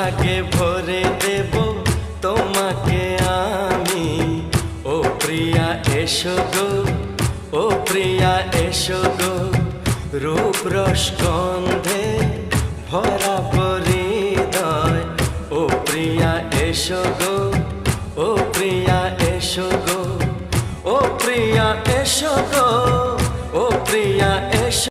সোহাগে ভরে দেব তোমাকে আমি। ও প্রিয়া এসো গো, ও প্রিয়া এসো গো, রূপ রস গন্ধে ভরা হৃদয়। ও প্রিয়া এসো গো, ও প্রিয়া এসো গো, ও প্রিয়া এসো গো।